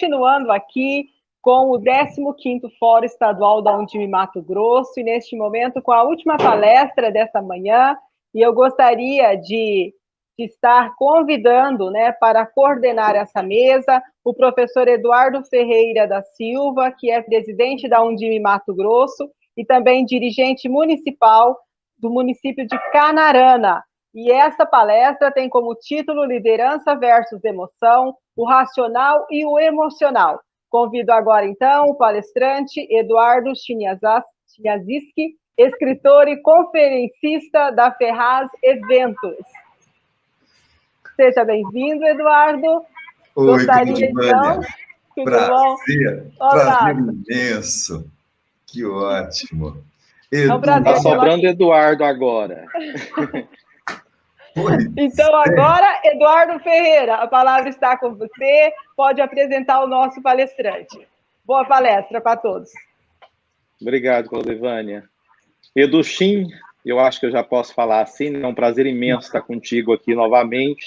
continuando aqui com o 15º Fórum Estadual da Undime Mato Grosso, e neste momento com a última palestra dessa manhã, e eu gostaria de estar convidando, né, para coordenar essa mesa, o professor Eduardo Ferreira da Silva, que é presidente da Undime Mato Grosso, e também dirigente municipal do município de Canarana. E essa palestra tem como título Liderança versus Emoção, o Racional e o Emocional. Convido agora, então, o palestrante Eduardo Chiniazinski, escritor e conferencista da Ferraz Eventos. Seja bem-vindo, Eduardo. Oi, gostaria, então... Tudo prazer, bom? Prazer imenso. Que ótimo. É um prazer. Está sobrando Eduardo agora. Então, agora, Eduardo Ferreira, a palavra está com você, pode apresentar o nosso palestrante. Boa palestra para todos. Obrigado, Claudivânia. Educhin, eu acho que eu já posso falar assim, é um prazer imenso estar contigo aqui novamente.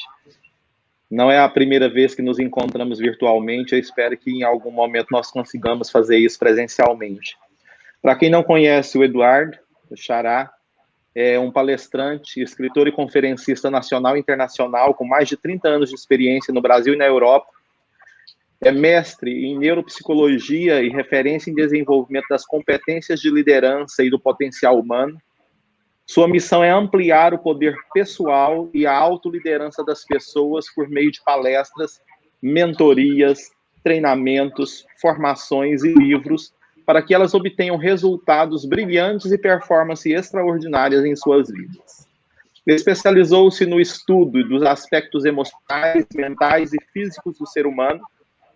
Não é a primeira vez que nos encontramos virtualmente, eu espero que em algum momento nós consigamos fazer isso presencialmente. Para quem não conhece o Eduardo, o Xará, é um palestrante, escritor e conferencista nacional e internacional com mais de 30 anos de experiência no Brasil e na Europa. É mestre em neuropsicologia e referência em desenvolvimento das competências de liderança e do potencial humano. Sua missão é ampliar o poder pessoal e a autoliderança das pessoas por meio de palestras, mentorias, treinamentos, formações e livros, para que elas obtenham resultados brilhantes e performances extraordinárias em suas vidas. Especializou-se no estudo dos aspectos emocionais, mentais e físicos do ser humano,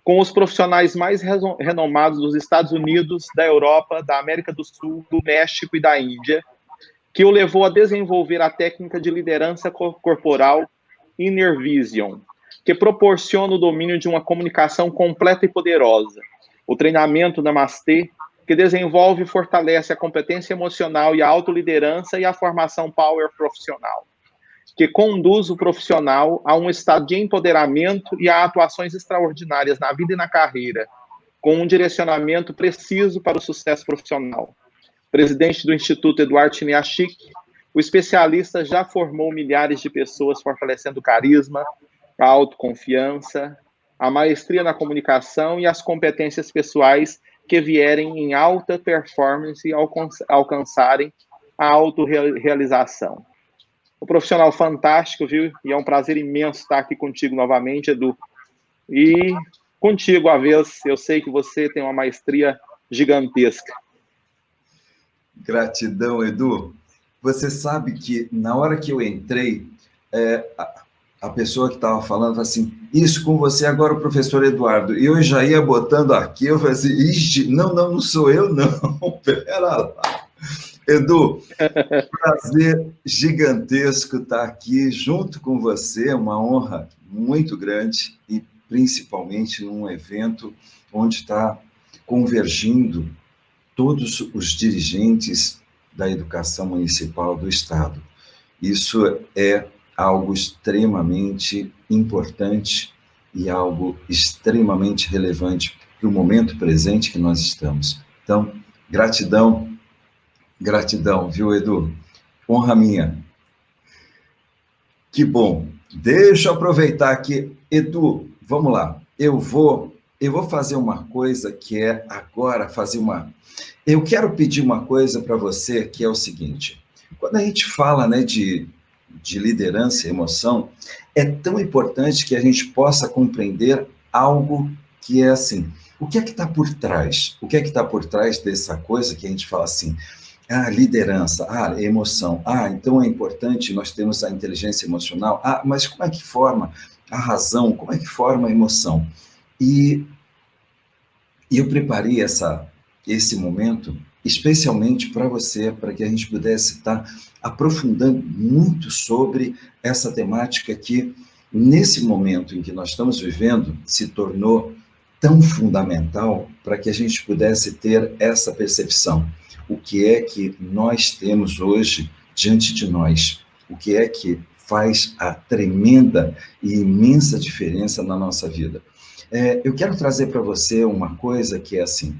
com os profissionais mais renomados dos Estados Unidos, da Europa, da América do Sul, do México e da Índia, que o levou a desenvolver a técnica de liderança corporal Inner Vision, que proporciona o domínio de uma comunicação completa e poderosa. O treinamento Namastê, que desenvolve e fortalece a competência emocional e a autoliderança e a formação Power profissional, que conduz o profissional a um estado de empoderamento e a atuações extraordinárias na vida e na carreira, com um direcionamento preciso para o sucesso profissional. Presidente do Instituto Eduardo Chiniazinski, o especialista já formou milhares de pessoas fortalecendo o carisma, a autoconfiança, a maestria na comunicação e as competências pessoais que vierem em alta performance e alcançarem a autorrealização. Um profissional fantástico, viu? E é um prazer imenso estar aqui contigo novamente, Edu. E contigo, a vez, eu sei que você tem uma maestria gigantesca. Gratidão, Edu. Você sabe que na hora que eu entrei, a pessoa que estava falando falou assim, isso com você agora, o professor Eduardo. E eu já ia botando aqui, eu falei assim, ixi, não sou eu, não. Pera lá. Edu, prazer gigantesco estar aqui junto com você, uma honra muito grande e principalmente num evento onde está convergindo todos os dirigentes da educação municipal do Estado. Isso é algo extremamente importante e algo extremamente relevante para o momento presente que nós estamos. Então, gratidão, viu, Edu? Honra minha. Que bom. Deixa eu aproveitar aqui. Edu, vamos lá. Eu vou fazer uma coisa que é agora Eu quero pedir uma coisa para você, que é o seguinte. Quando a gente fala, né, de liderança e emoção, é tão importante que a gente possa compreender algo que é assim, o que é que está por trás? O que é que está por trás dessa coisa que a gente fala assim, liderança, emoção, então é importante, nós temos a inteligência emocional, mas como é que forma a razão, como é que forma a emoção? E eu preparei esse momento especialmente para você, para que a gente pudesse estar aprofundando muito sobre essa temática que, nesse momento em que nós estamos vivendo, se tornou tão fundamental para que a gente pudesse ter essa percepção. O que é que nós temos hoje diante de nós? O que é que faz a tremenda e imensa diferença na nossa vida? Eu quero trazer para você uma coisa que é assim,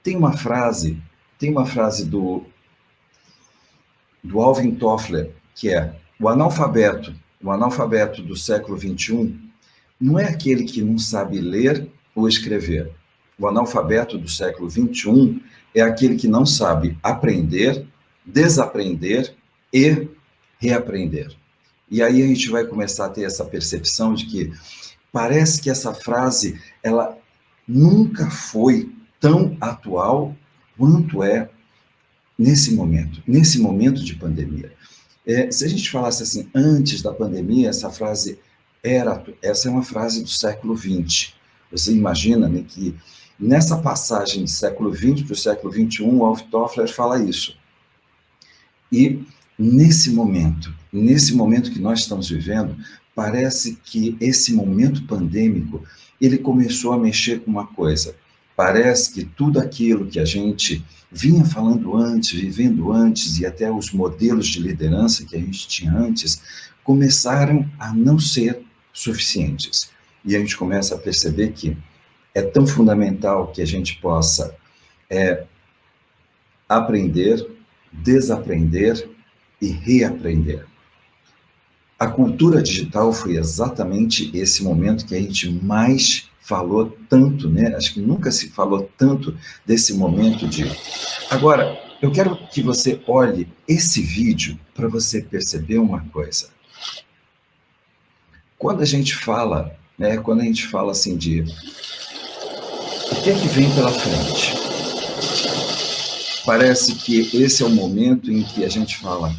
tem uma frase do Alvin Toffler, que é o analfabeto do século XXI não é aquele que não sabe ler ou escrever. O analfabeto do século XXI é aquele que não sabe aprender, desaprender e reaprender. E aí a gente vai começar a ter essa percepção de que parece que essa frase, ela nunca foi tão atual quanto é nesse momento de pandemia. Se a gente falasse assim, antes da pandemia, essa é uma frase do século XX. Você imagina, né, que nessa passagem do século XX para o século XXI, o Alvin Toffler fala isso. E nesse momento que nós estamos vivendo, parece que esse momento pandêmico, ele começou a mexer com uma coisa. Parece que tudo aquilo que a gente vinha falando antes, vivendo antes, e até os modelos de liderança que a gente tinha antes, começaram a não ser suficientes. E a gente começa a perceber que é tão fundamental que a gente possa aprender, desaprender e reaprender. A cultura digital foi exatamente esse momento que a gente mais falou tanto, né? Acho que nunca se falou tanto desse momento de... Agora, eu quero que você olhe esse vídeo para você perceber uma coisa. Quando a gente fala, né? Quando a gente fala assim de... O que é que vem pela frente? Parece que esse é o momento em que a gente fala,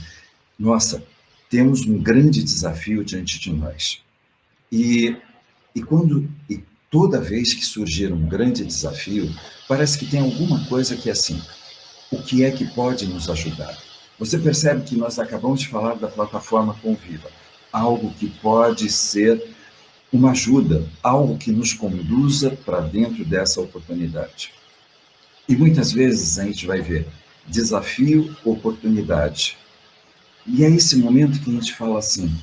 nossa, temos um grande desafio diante de nós. E toda vez que surgir um grande desafio, parece que tem alguma coisa que é assim, o que é que pode nos ajudar? Você percebe que nós acabamos de falar da plataforma Conviva, algo que pode ser uma ajuda, algo que nos conduza para dentro dessa oportunidade. E muitas vezes a gente vai ver desafio, oportunidade. E é esse momento que a gente fala assim,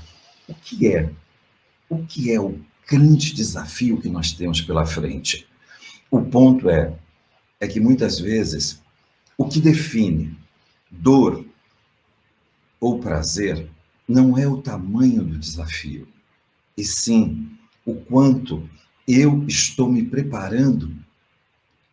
o que é o grande desafio que nós temos pela frente? O ponto é que muitas vezes o que define dor ou prazer não é o tamanho do desafio, e sim o quanto eu estou me preparando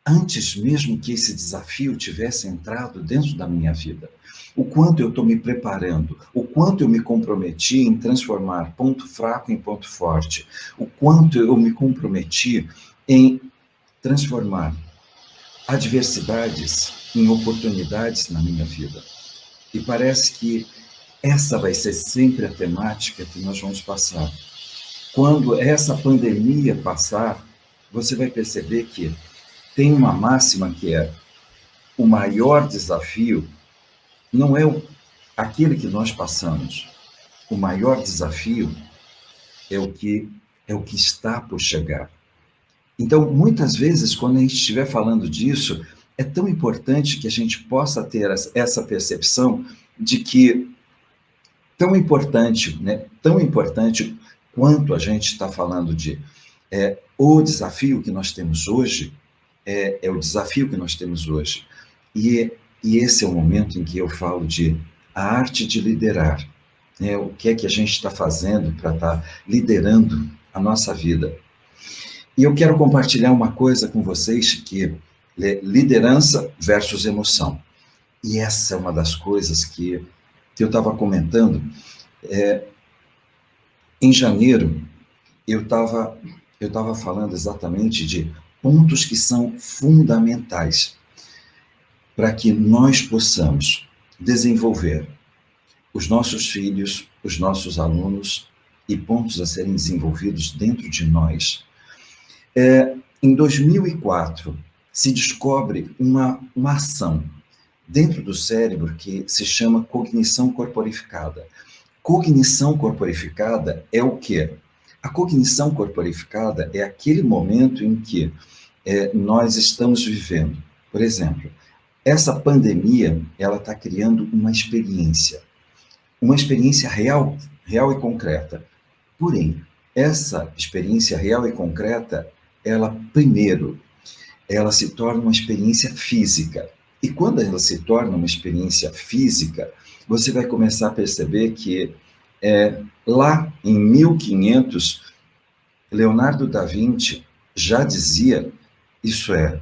antes mesmo que esse desafio tivesse entrado dentro da minha vida. O quanto eu estou me preparando, o quanto eu me comprometi em transformar ponto fraco em ponto forte, o quanto eu me comprometi em transformar adversidades em oportunidades na minha vida. E parece que essa vai ser sempre a temática que nós vamos passar. Quando essa pandemia passar, você vai perceber que tem uma máxima que é o maior desafio não é aquele que nós passamos. O maior desafio é o que está por chegar. Então, muitas vezes, quando a gente estiver falando disso, é tão importante que a gente possa ter essa percepção de que tão importante quanto a gente está falando de o desafio que nós temos hoje, é o desafio que nós temos hoje. E esse é o momento em que eu falo de a arte de liderar. O que é que a gente está fazendo para estar liderando a nossa vida. E eu quero compartilhar uma coisa com vocês que é liderança versus emoção. E essa é uma das coisas que eu estava comentando. Em janeiro, eu estava falando exatamente de pontos que são fundamentais para que nós possamos desenvolver os nossos filhos, os nossos alunos e pontos a serem desenvolvidos dentro de nós. Em 2004, se descobre uma ação dentro do cérebro que se chama cognição corporificada. Cognição corporificada é o quê? A cognição corporificada é aquele momento em que nós estamos vivendo. Por exemplo, essa pandemia, ela está criando uma experiência real e concreta. Porém, Essa experiência real e concreta, ela, primeiro, ela se torna uma experiência física. E quando ela se torna uma experiência física, você vai começar a perceber que lá em 1500, Leonardo da Vinci já dizia, isso é,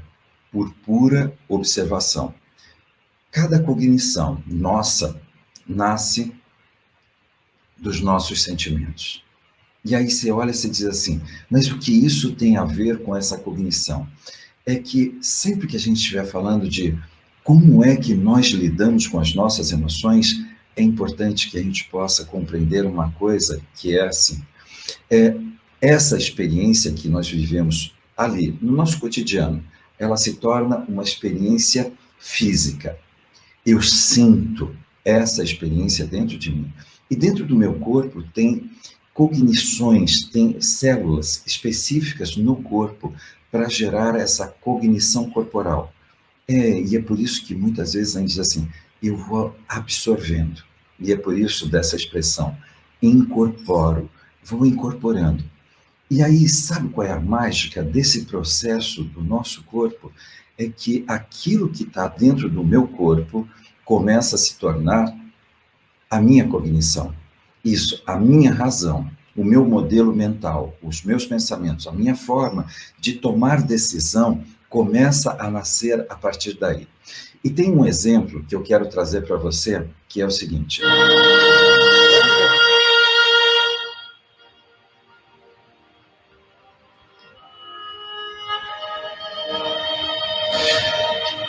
por pura observação. Cada cognição nossa nasce dos nossos sentimentos. E aí você olha e você diz assim, mas o que isso tem a ver com essa cognição? É que sempre que a gente estiver falando de como é que nós lidamos com as nossas emoções, é importante que a gente possa compreender uma coisa que é assim, essa experiência que nós vivemos ali, no nosso cotidiano, ela se torna uma experiência física. Eu sinto essa experiência dentro de mim. E dentro do meu corpo tem cognições, tem células específicas no corpo para gerar essa cognição corporal. E é por isso que muitas vezes a gente diz assim, eu vou absorvendo. E é por isso dessa expressão, incorporo, vou incorporando. E aí, sabe qual é a mágica desse processo do nosso corpo? É que aquilo que está dentro do meu corpo começa a se tornar a minha cognição. Isso, a minha razão, o meu modelo mental, os meus pensamentos, a minha forma de tomar decisão começa a nascer a partir daí. E tem um exemplo que eu quero trazer para você, que é o seguinte.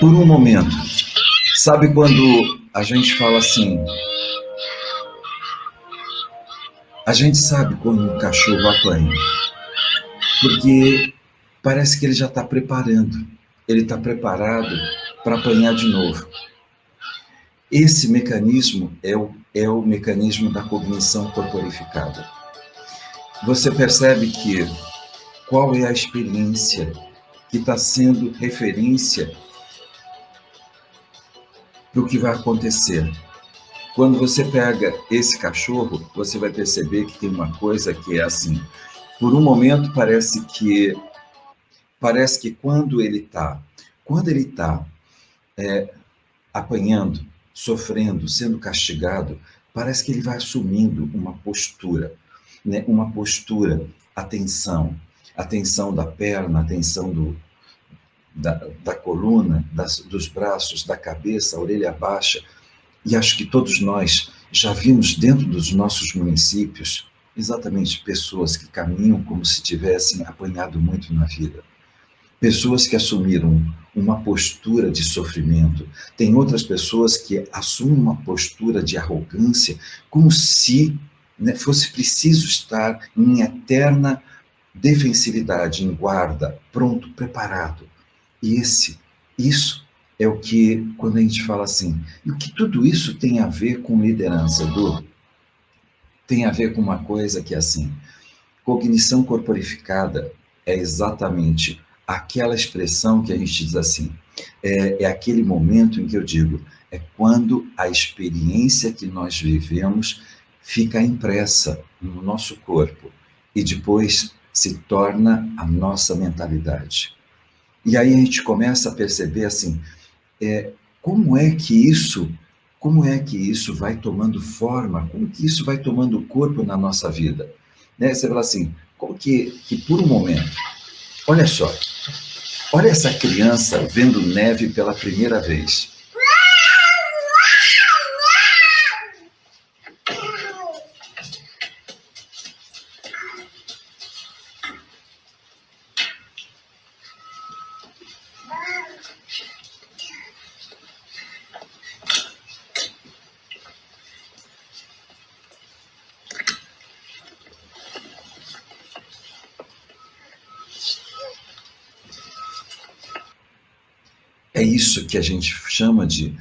Por um momento, sabe quando a gente fala assim, a gente sabe quando um cachorro apanha, porque parece que ele já está preparando, ele está preparado para apanhar de novo. Esse mecanismo é o mecanismo da cognição corporificada. Você percebe que qual é a experiência que está sendo referência para o que vai acontecer. Quando você pega esse cachorro, você vai perceber que tem uma coisa que é assim. Por um momento parece que quando ele está apanhando, sofrendo, sendo castigado, parece que ele vai assumindo uma postura, né? Uma postura, a tensão da perna, a tensão da coluna, dos braços, da cabeça, a orelha baixa. E acho que todos nós já vimos dentro dos nossos municípios exatamente pessoas que caminham como se tivessem apanhado muito na vida. Pessoas que assumiram uma postura de sofrimento. Tem outras pessoas que assumem uma postura de arrogância, como se, né, fosse preciso estar em eterna defensividade, em guarda, pronto, preparado. E isso é o que, quando a gente fala assim, e o que tudo isso tem a ver com liderança, Edu? Tem a ver com uma coisa que é assim, cognição corporificada é exatamente aquela expressão que a gente diz assim, é aquele momento em que eu digo, é quando a experiência que nós vivemos fica impressa no nosso corpo e depois se torna a nossa mentalidade. E aí a gente começa a perceber assim, como é que isso vai tomando forma, como que isso vai tomando corpo na nossa vida? Né? Você fala assim, como que por um momento, olha só, olha essa criança vendo neve pela primeira vez. É isso que a gente chama de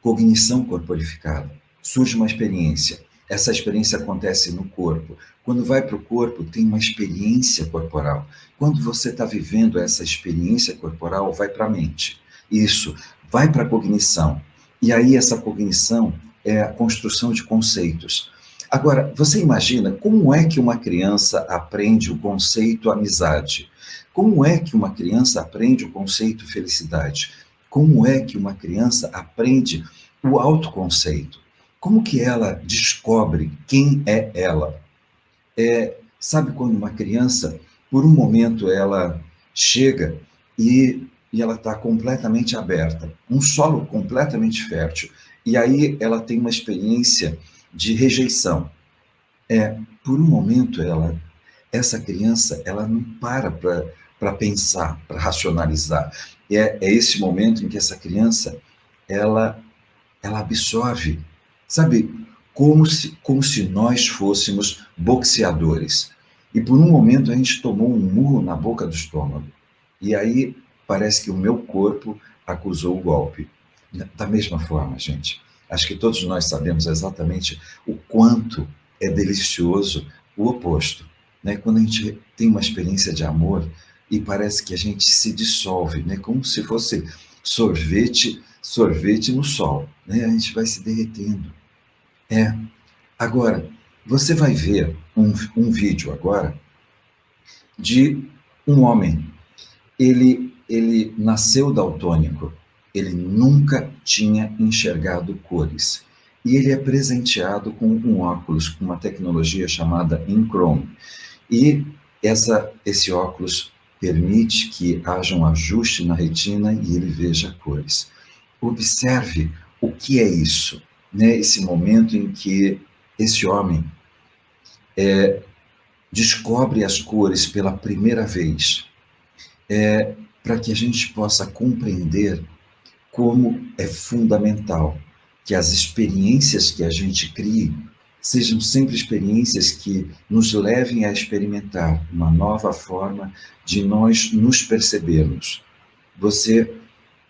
cognição corporificada. Surge uma experiência. Essa experiência acontece no corpo. Quando vai para o corpo, tem uma experiência corporal. Quando você está vivendo essa experiência corporal, vai para a mente. Isso, vai para a cognição. E aí essa cognição é a construção de conceitos. Agora, você imagina como é que uma criança aprende o conceito amizade? Como é que uma criança aprende o conceito felicidade? Como é que uma criança aprende o autoconceito? Como que ela descobre quem é ela? Sabe quando uma criança, por um momento, ela chega e ela está completamente aberta, um solo completamente fértil, e aí ela tem uma experiência de rejeição. Por um momento, essa criança, ela não para pensar, para racionalizar. É esse momento em que essa criança, ela absorve, sabe, como se nós fôssemos boxeadores. E por um momento a gente tomou um murro na boca do estômago. E aí parece que o meu corpo acusou o golpe. Da mesma forma, gente, acho que todos nós sabemos exatamente o quanto é delicioso o oposto, né? Quando a gente tem uma experiência de amor e parece que a gente se dissolve, né? Como se fosse sorvete no sol, né? A gente vai se derretendo. Agora, você vai ver um vídeo agora de um homem. Ele nasceu daltônico, ele nunca tinha enxergado cores. E ele é presenteado com um óculos, com uma tecnologia chamada Inchrome. E esse óculos permite que haja um ajuste na retina e ele veja cores. Observe o que é isso, né? Esse momento em que esse homem descobre as cores pela primeira vez, para que a gente possa compreender como é fundamental que as experiências que a gente crie sejam sempre experiências que nos levem a experimentar uma nova forma de nós nos percebermos. Você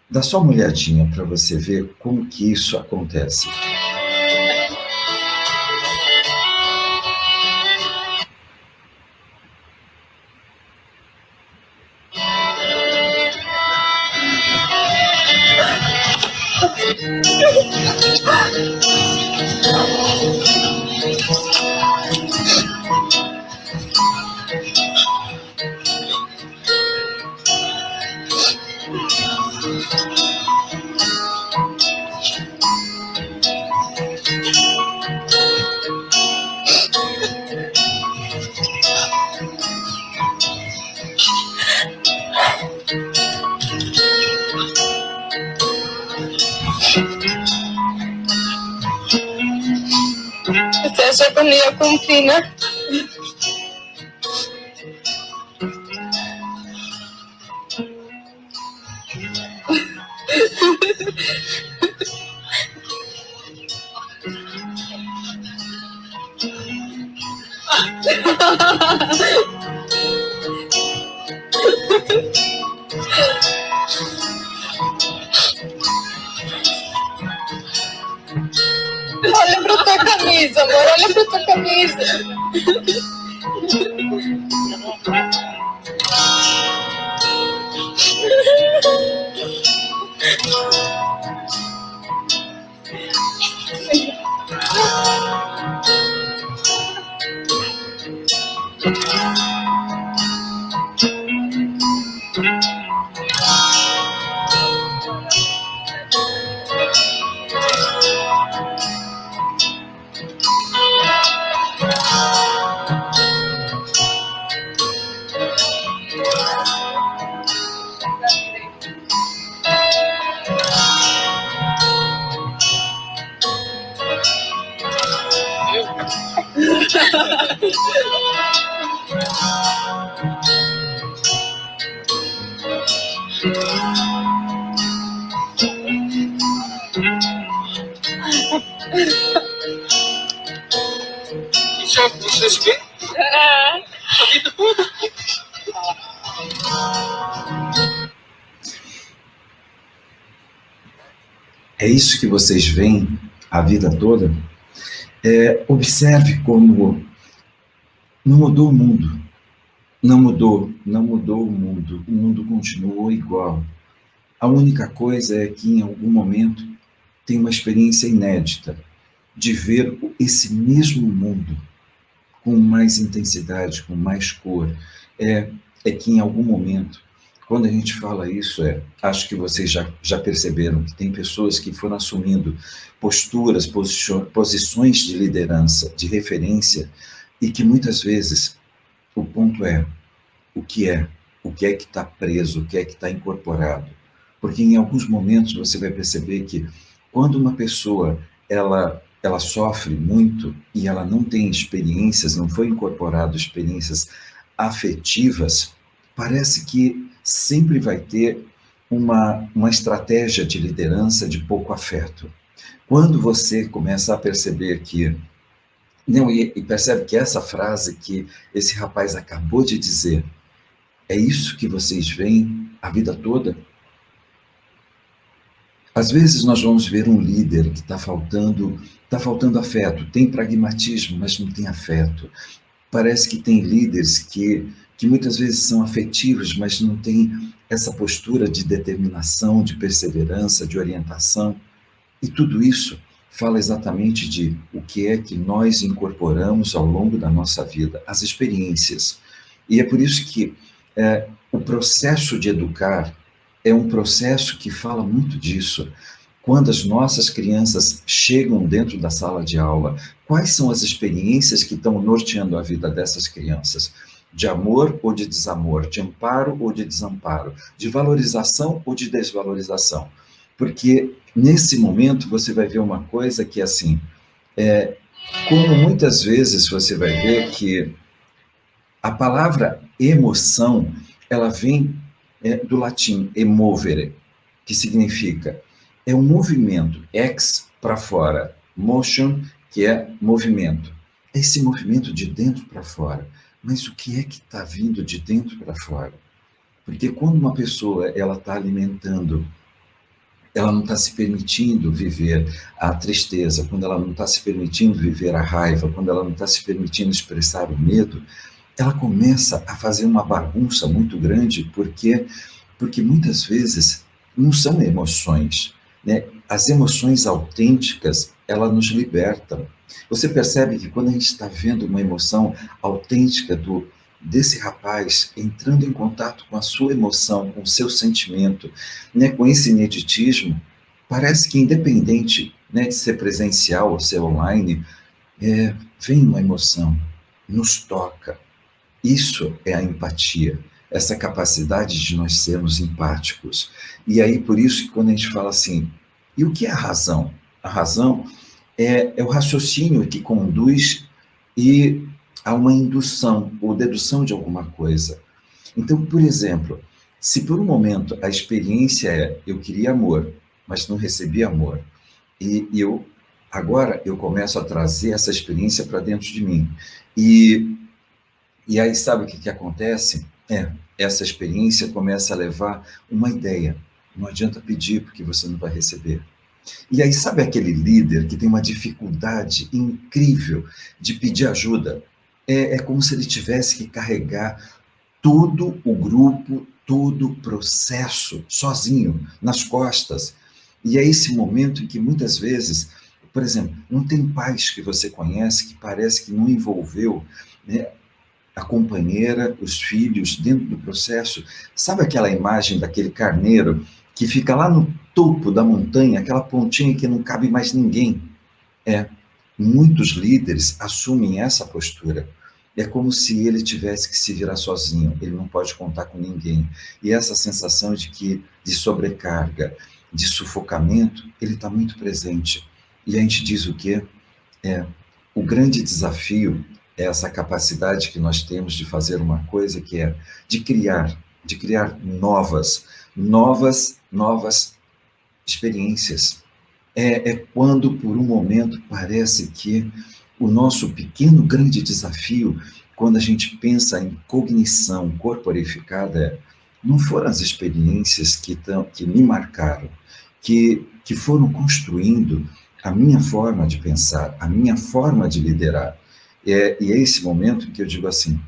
dá só uma olhadinha para você ver como que isso acontece. Você acha que eu não ia cumprir, né? Olha pra tua camisa, amor. Olha pra tua camisa. Vocês vêem? Tá vendo tudo? É isso que vocês veem a vida toda? Observe como não mudou o mundo. Não mudou o mundo. O mundo continuou igual. A única coisa é que em algum momento tem uma experiência inédita. de ver esse mesmo mundo com mais intensidade, com mais cor, é que em algum momento, quando a gente fala isso, acho que vocês já perceberam que tem pessoas que foram assumindo posturas, posições de liderança, de referência, e que muitas vezes o ponto é o que é que está preso, o que é que está incorporado. Porque em alguns momentos você vai perceber que quando uma pessoa ela sofre muito e ela não tem experiências, não foi incorporado experiências afetivas, parece que sempre vai ter uma estratégia de liderança de pouco afeto. Quando você começa a perceber que... Não, e percebe que essa frase que esse rapaz acabou de dizer, é isso que vocês veem a vida toda? Às vezes nós vamos ver um líder que está faltando afeto, tem pragmatismo, mas não tem afeto. Parece que tem líderes que muitas vezes são afetivos, mas não tem essa postura de determinação, de perseverança, de orientação. E tudo isso fala exatamente de o que é que nós incorporamos ao longo da nossa vida, as experiências. E é por isso que o processo de educar é um processo que fala muito disso. Quando as nossas crianças chegam dentro da sala de aula, quais são as experiências que estão norteando a vida dessas crianças? De amor ou de desamor, de amparo ou de desamparo, de valorização ou de desvalorização. Porque nesse momento você vai ver uma coisa que assim, como muitas vezes você vai ver que a palavra emoção, ela vem do latim emovere, que significa um movimento, ex para fora, motion, que é movimento. É esse movimento de dentro para fora. Mas o que é que está vindo de dentro para fora? Porque quando uma pessoa ela está alimentando, ela não está se permitindo viver a tristeza, quando ela não está se permitindo viver a raiva, quando ela não está se permitindo expressar o medo, ela começa a fazer uma bagunça muito grande, porque muitas vezes não são emoções, né? As emoções autênticas, elas nos libertam. Você percebe que quando a gente está vendo uma emoção autêntica desse rapaz entrando em contato com a sua emoção, com o seu sentimento, né, com esse ineditismo, parece que independente, né, de ser presencial ou ser online, vem uma emoção, nos toca. Isso é a empatia, essa capacidade de nós sermos empáticos. E aí, por isso que quando a gente fala assim, e o que é a razão? A razão é o raciocínio que conduz a uma indução ou dedução de alguma coisa. Então, por exemplo, se por um momento a experiência eu queria amor, mas não recebi amor, e agora eu começo a trazer essa experiência para dentro de mim. E aí, sabe o que acontece? Essa experiência começa a levar uma ideia. Não adianta pedir, porque você não vai receber. E aí, sabe aquele líder que tem uma dificuldade incrível de pedir ajuda? É como se ele tivesse que carregar todo o grupo, todo o processo, sozinho, nas costas. E é esse momento em que, muitas vezes, por exemplo, não tem pais que você conhece que parece que não envolveu, né, a companheira, os filhos, dentro do processo. Sabe aquela imagem daquele carneiro que fica lá no topo da montanha, aquela pontinha que não cabe mais ninguém? Muitos líderes assumem essa postura. É como se ele tivesse que se virar sozinho, ele não pode contar com ninguém. E essa sensação de sobrecarga, de sufocamento, ele está muito presente. E a gente diz o quê? O grande desafio é essa capacidade que nós temos de fazer uma coisa que é de criar novas experiências. Quando, por um momento, parece que o nosso pequeno, grande desafio, quando a gente pensa em cognição corporificada, não foram as experiências que me marcaram, que foram construindo a minha forma de pensar, a minha forma de liderar. E é esse momento que eu digo assim,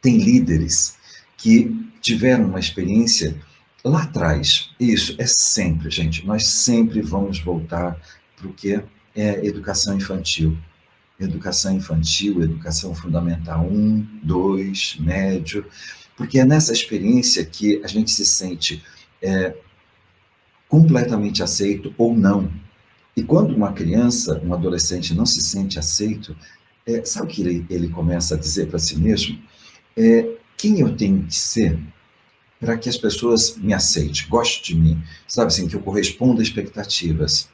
tem líderes que tiveram uma experiência lá atrás. Isso é sempre, gente, nós sempre vamos voltar para o quê? é educação infantil. Educação infantil, educação fundamental 1, 2, médio, porque é nessa experiência que a gente se sente completamente aceito ou não. E quando uma criança, um adolescente não se sente aceito, sabe o que ele começa a dizer para si mesmo? Quem eu tenho que ser para que as pessoas me aceitem, gostem de mim, sabe assim, que eu corresponda a expectativas.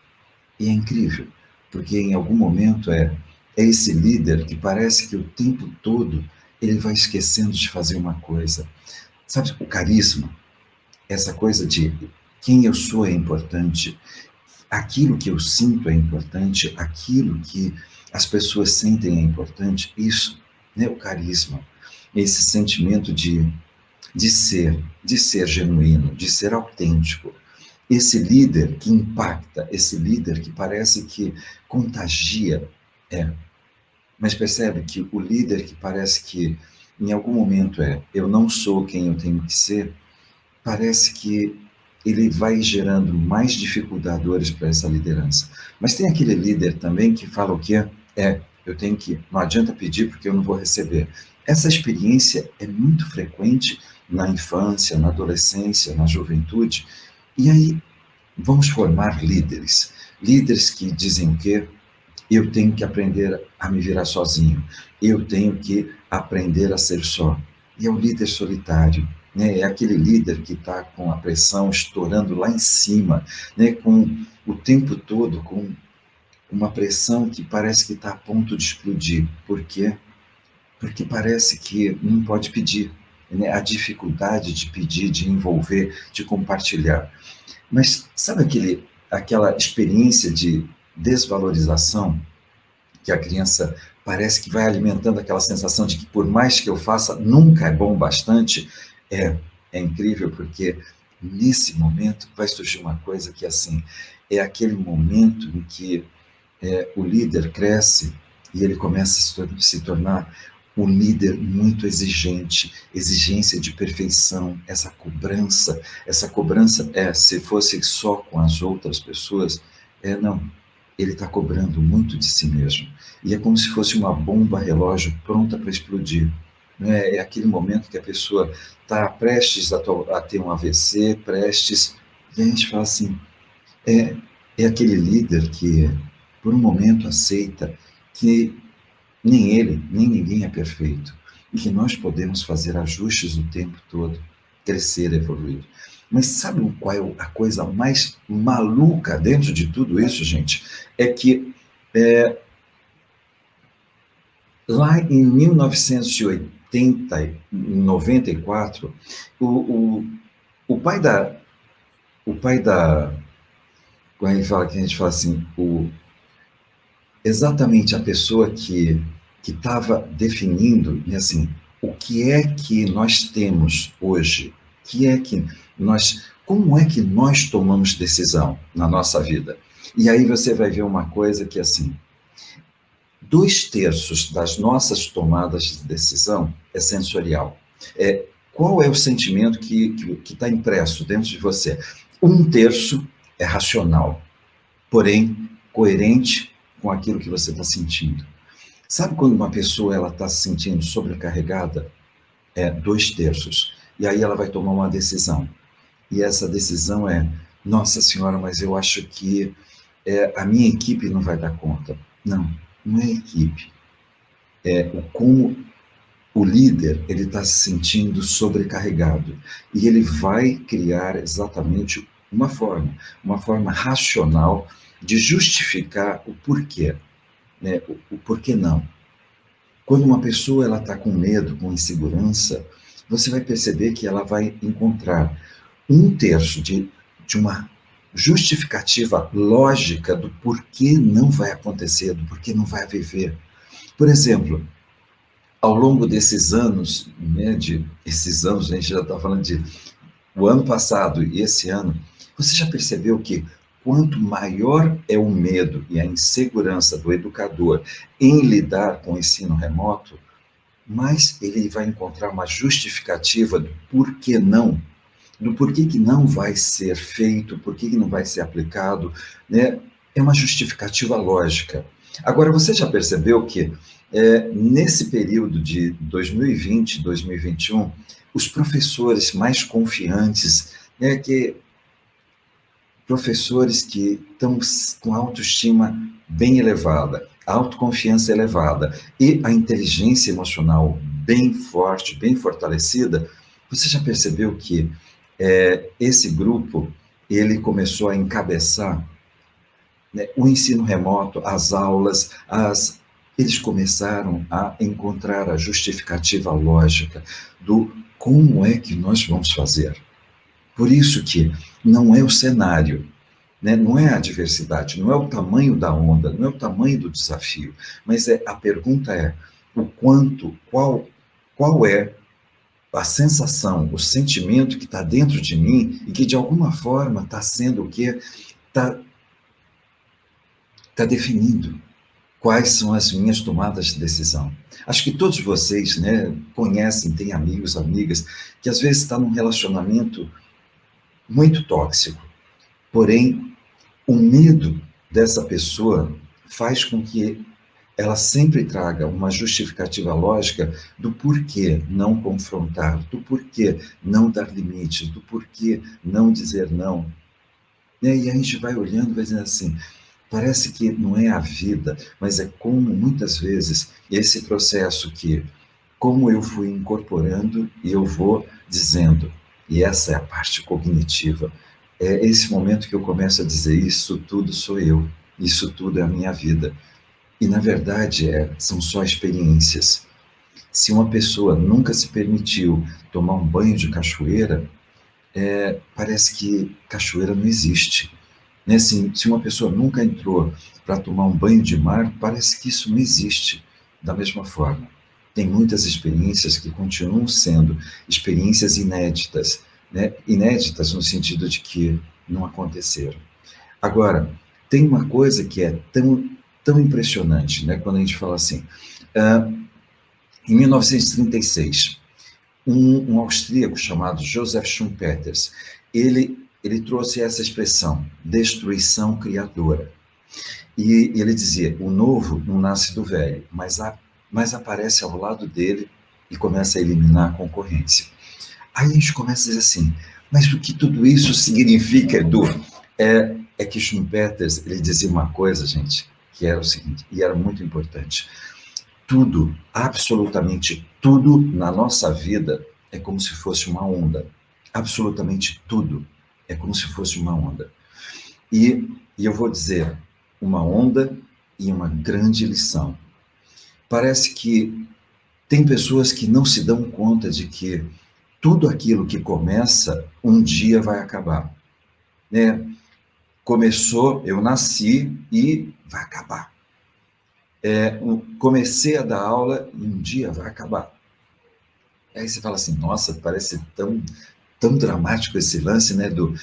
E é incrível, porque em algum momento é esse líder que parece que o tempo todo ele vai esquecendo de fazer uma coisa. Sabe, o carisma, essa coisa de quem eu sou é importante, aquilo que eu sinto é importante, aquilo que as pessoas sentem é importante, isso, né, o carisma, esse sentimento de ser genuíno, de ser autêntico. Esse líder que impacta, esse líder que parece que contagia, mas percebe que o líder que parece que em algum momento eu não sou quem eu tenho que ser, parece que ele vai gerando mais dificultadores para essa liderança. Mas tem aquele líder também que fala o quê? Eu tenho que, não adianta pedir porque eu não vou receber. Essa experiência é muito frequente na infância, na adolescência, na juventude, e aí vamos formar líderes. Líderes que dizem o quê? Eu tenho que aprender a me virar sozinho. Eu tenho que aprender a ser só. E é o líder solitário, né? É aquele líder que está com a pressão estourando lá em cima, né? Com o tempo todo, com uma pressão que parece que está a ponto de explodir. Por quê? Porque parece que não pode pedir, né? A dificuldade de pedir, de envolver, de compartilhar. Mas sabe aquela experiência de desvalorização que a criança parece que vai alimentando aquela sensação de que por mais que eu faça, nunca é bom bastante? É incrível porque nesse momento vai surgir uma coisa que assim, é aquele momento em que o líder cresce e ele começa a se tornar um líder muito exigente, exigência de perfeição, essa cobrança, se fosse só com as outras pessoas, não, ele está cobrando muito de si mesmo, e é como se fosse uma bomba relógio pronta para explodir, né? É aquele momento que a pessoa está prestes a ter um AVC, e a gente fala assim, é aquele líder que, por um momento, aceita que nem ele, nem ninguém é perfeito, e que nós podemos fazer ajustes o tempo todo, crescer, evoluir. Mas sabe qual é a coisa mais maluca dentro de tudo isso, gente? É que lá em 1980, 94, o pai da... Quando a gente fala assim, exatamente a pessoa que estava definindo, e assim, o que é que nós temos hoje? Como é que nós tomamos decisão na nossa vida? E aí você vai ver uma coisa que, assim, 2/3 das nossas tomadas de decisão é sensorial. Qual é o sentimento que está impresso dentro de você? 1/3 é racional, porém coerente com aquilo que você está sentindo. Sabe quando uma pessoa está se sentindo sobrecarregada? 2/3. E aí ela vai tomar uma decisão. E essa decisão nossa senhora, mas eu acho que a minha equipe não vai dar conta. Não, não é a equipe. Como o líder ele está se sentindo sobrecarregado. E ele vai criar exatamente uma forma racional de justificar o porquê, né? O porquê não. Quando uma pessoa está com medo, com insegurança, você vai perceber que ela vai encontrar 1/3 de uma justificativa lógica do porquê não vai acontecer, do porquê não vai viver. Por exemplo, ao longo desses anos, né, a gente já está falando o ano passado e esse ano, você já percebeu que quanto maior é o medo e a insegurança do educador em lidar com o ensino remoto, mais ele vai encontrar uma justificativa do porquê não, do porquê que não vai ser feito, porquê que não vai ser aplicado, né? é uma justificativa lógica. Agora, você já percebeu que nesse período de 2020, 2021, os professores mais confiantes, professores que estão com autoestima bem elevada, autoconfiança elevada e a inteligência emocional bem forte, bem fortalecida, você já percebeu que esse grupo, ele começou a encabeçar, né, o ensino remoto, as aulas, eles começaram a encontrar a justificativa lógica do como é que nós vamos fazer. Por isso que não é o cenário, né? Não é a adversidade, não é o tamanho da onda, não é o tamanho do desafio, mas a pergunta é o quanto, qual é a sensação, o sentimento que está dentro de mim e que de alguma forma está sendo o quê? Está definindo quais são as minhas tomadas de decisão. Acho que todos vocês, né, conhecem, têm amigos, amigas, que às vezes estão num relacionamento muito tóxico, porém, o medo dessa pessoa faz com que ela sempre traga uma justificativa lógica do porquê não confrontar, do porquê não dar limites, do porquê não dizer não. E a gente vai olhando e vai dizendo assim, parece que não é a vida, mas é como muitas vezes esse processo que, como eu fui incorporando e eu vou dizendo, e essa é a parte cognitiva, é esse momento que eu começo a dizer, isso tudo sou eu, isso tudo é a minha vida. E, na verdade, são só experiências. Se uma pessoa nunca se permitiu tomar um banho de cachoeira, parece que cachoeira não existe. Né? Se uma pessoa nunca entrou para tomar um banho de mar, parece que isso não existe. Da mesma forma, tem muitas experiências que continuam sendo experiências inéditas, né? Inéditas no sentido de que não aconteceram. Agora, tem uma coisa que é tão impressionante, né? Quando a gente fala assim, em 1936, um austríaco chamado Joseph Schumpeter, ele trouxe essa expressão, destruição criadora. E ele dizia, o novo não nasce do velho, mas aparece ao lado dele e começa a eliminar a concorrência. Aí a gente começa a dizer assim, mas o que tudo isso significa, Edu? É que Schumpeter, ele dizia uma coisa, gente, que era o seguinte, e era muito importante. Tudo, absolutamente tudo na nossa vida é como se fosse uma onda. Absolutamente tudo é como se fosse uma onda. E eu vou dizer, uma onda e uma grande lição. Parece que tem pessoas que não se dão conta de que tudo aquilo que começa, um dia vai acabar. Né? Começou, eu nasci e vai acabar. Comecei a dar aula e um dia vai acabar. Aí você fala assim, nossa, parece tão dramático esse lance, né, Edu?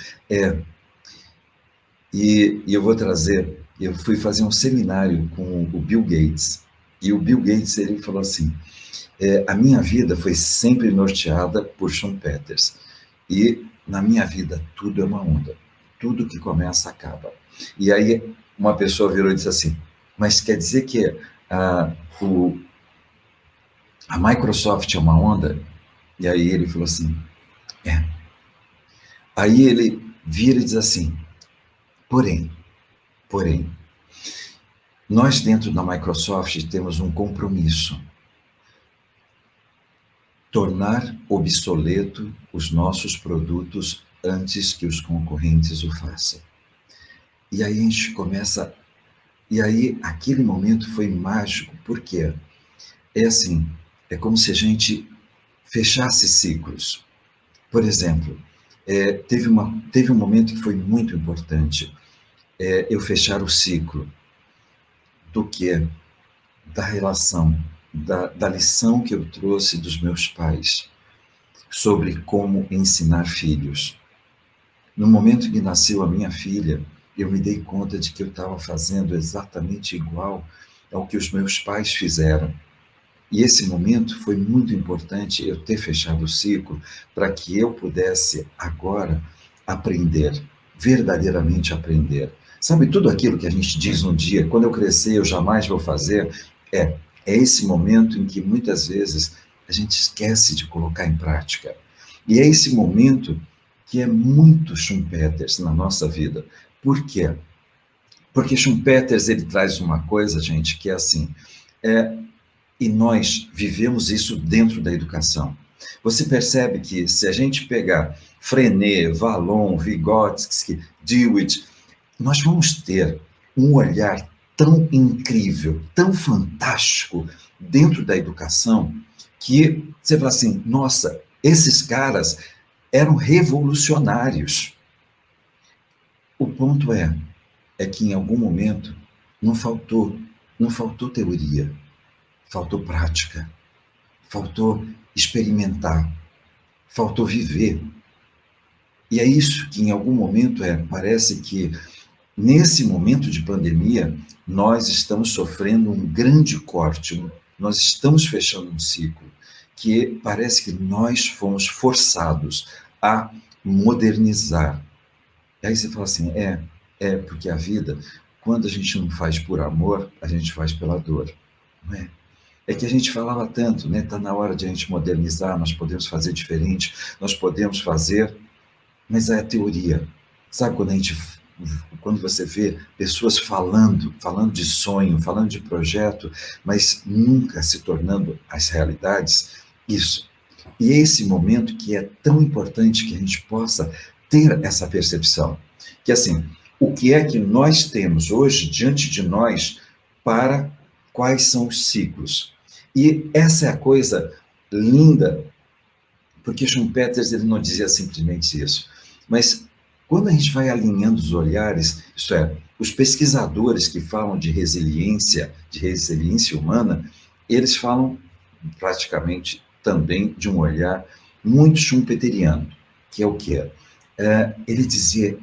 E eu vou trazer, eu fui fazer um seminário com o Bill Gates, e o Bill Gates, ele falou assim, a minha vida foi sempre norteada por Schumpeter, e na minha vida tudo é uma onda, tudo que começa acaba. E aí uma pessoa virou e disse assim, mas quer dizer que a Microsoft é uma onda? E aí ele falou assim, Aí ele vira e diz assim, porém, nós dentro da Microsoft temos um compromisso, tornar obsoleto os nossos produtos antes que os concorrentes o façam. E aí a gente começa, e aí aquele momento foi mágico, porque assim, é como se a gente fechasse ciclos. Por exemplo, teve um momento que foi muito importante, eu fechar o ciclo do que? Da relação, da lição que eu trouxe dos meus pais sobre como ensinar filhos. No momento que nasceu a minha filha, eu me dei conta de que eu estava fazendo exatamente igual ao que os meus pais fizeram. E esse momento foi muito importante, eu ter fechado o ciclo, para que eu pudesse agora aprender, verdadeiramente aprender. Sabe, tudo aquilo que a gente diz um dia, quando eu crescer eu jamais vou fazer, é esse momento em que muitas vezes a gente esquece de colocar em prática. E é esse momento que é muito Schumpeter na nossa vida. Por quê? Porque Schumpeter, ele traz uma coisa, gente, que é assim, e nós vivemos isso dentro da educação. Você percebe que se a gente pegar Freinet, Vallon, Vygotsky, Dewitt, nós vamos ter um olhar tão incrível, tão fantástico dentro da educação, que você fala assim, nossa, esses caras eram revolucionários. O ponto é que em algum momento não faltou teoria, faltou prática, faltou experimentar, faltou viver. E é isso que em algum momento parece que nesse momento de pandemia nós estamos sofrendo um grande corte, nós estamos fechando um ciclo, que parece que nós fomos forçados a modernizar. E aí você fala assim, porque a vida, quando a gente não faz por amor, a gente faz pela dor, não é? É que a gente falava tanto, né? Está na hora de a gente modernizar, nós podemos fazer diferente, nós podemos fazer, mas é a teoria. Sabe quando você vê pessoas falando de sonho, falando de projeto, mas nunca se tornando as realidades? Isso. E é esse momento que é tão importante que a gente possa ter essa percepção. Que assim, o que é que nós temos hoje diante de nós para quais são os ciclos? E essa é a coisa linda, porque Schumpeter ele não dizia simplesmente isso, mas quando a gente vai alinhando os olhares, isto é, os pesquisadores que falam de resiliência humana, eles falam praticamente também de um olhar muito schumpeteriano, que é o quê? Ele dizia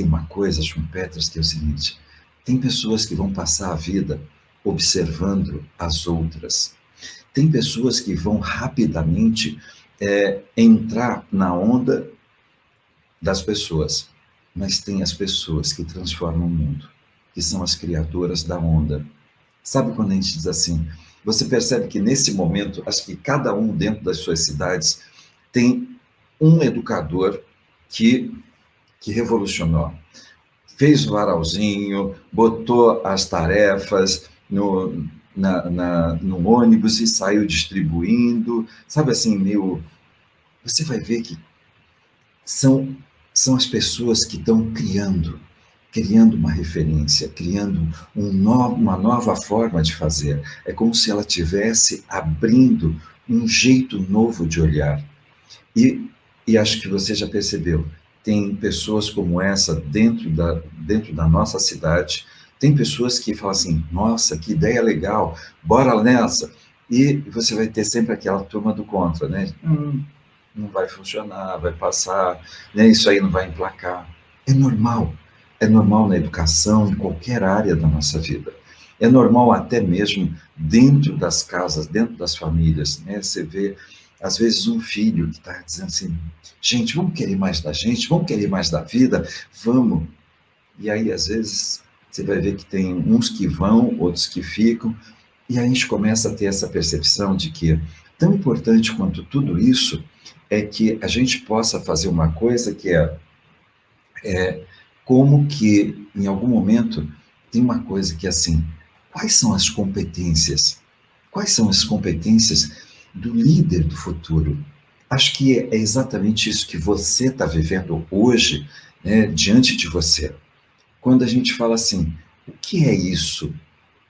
uma coisa, Schumpeter, que é o seguinte, tem pessoas que vão passar a vida observando as outras, tem pessoas que vão rapidamente entrar na onda das pessoas, mas tem as pessoas que transformam o mundo, que são as criadoras da onda. Sabe quando a gente diz assim, você percebe que nesse momento, acho que cada um dentro das suas cidades tem um educador que revolucionou. Fez o varalzinho, botou as tarefas no ônibus e saiu distribuindo, sabe assim, você vai ver que são as pessoas que estão criando uma referência, criando uma nova forma de fazer. É como se ela estivesse abrindo um jeito novo de olhar. E acho que você já percebeu, tem pessoas como essa dentro da nossa cidade, tem pessoas que falam assim, nossa, que ideia legal, bora nessa. E você vai ter sempre aquela turma do contra, né? Não vai funcionar, vai passar, né? Isso aí não vai emplacar. É normal na educação, em qualquer área da nossa vida. É normal até mesmo dentro das casas, dentro das famílias, né? Você vê, às vezes, um filho que está dizendo assim, gente, vamos querer mais da gente, vamos querer mais da vida, vamos. E aí, às vezes, você vai ver que tem uns que vão, outros que ficam, e aí a gente começa a ter essa percepção de que, tão importante quanto tudo isso, é que a gente possa fazer uma coisa que é como que, em algum momento, tem uma coisa que é assim, quais são as competências? Quais são as competências do líder do futuro? Acho que é exatamente isso que você está vivendo hoje, né, diante de você. Quando a gente fala assim, o que é isso?